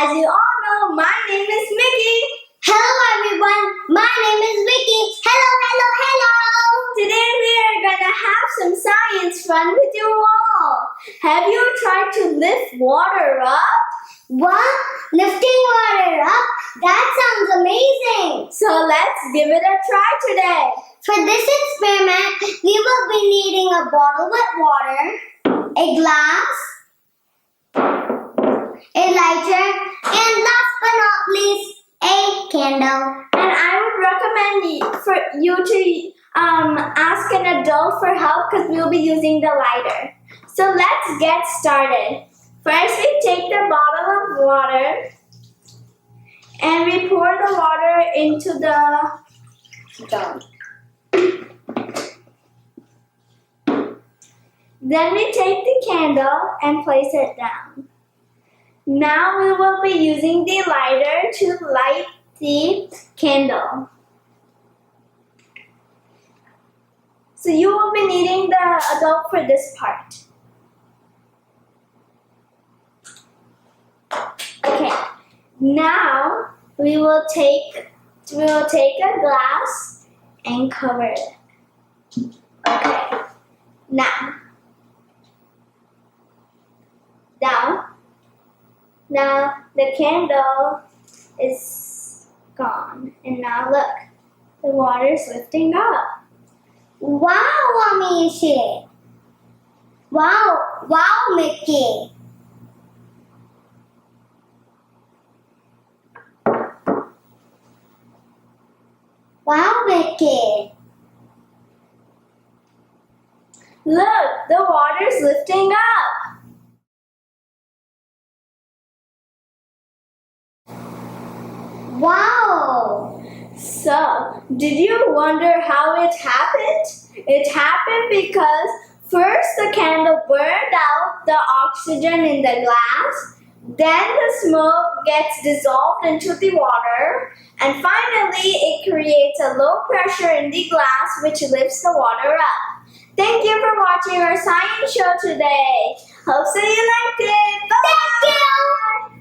As you all know, my name is Mickey. Hello everyone, my name is Vicky. Hello. Today we are gonna have some science fun with you all. Have you tried to lift water up? What? Lifting water up? That sounds amazing. So let's give it a try today. For this experiment, we will be needing a bottle with water, a glass, a lighter, and last but not least, a candle. And I would recommend for you to ask an adult for help because we'll be using the lighter. So let's get started. First, we take the bottle of water and we pour the water into the jug. Then we take the candle and place it down. Now we will be using the lighter to light the candle. So you will be needing the adult for this part. Okay, now we will take a glass and cover it. Okay, now the candle is gone, and now look, the water is lifting up. Wow, amazing. Wow, Mickey. Wow, Mickey. Look, the water is lifting up. Wow. So, did you wonder how it happened? It happened because first the candle burned out the oxygen in the glass, then the smoke gets dissolved into the water, and finally it creates a low pressure in the glass which lifts the water up. Thank you for watching our science show today. Hope so you liked it. Bye-bye. Thank you.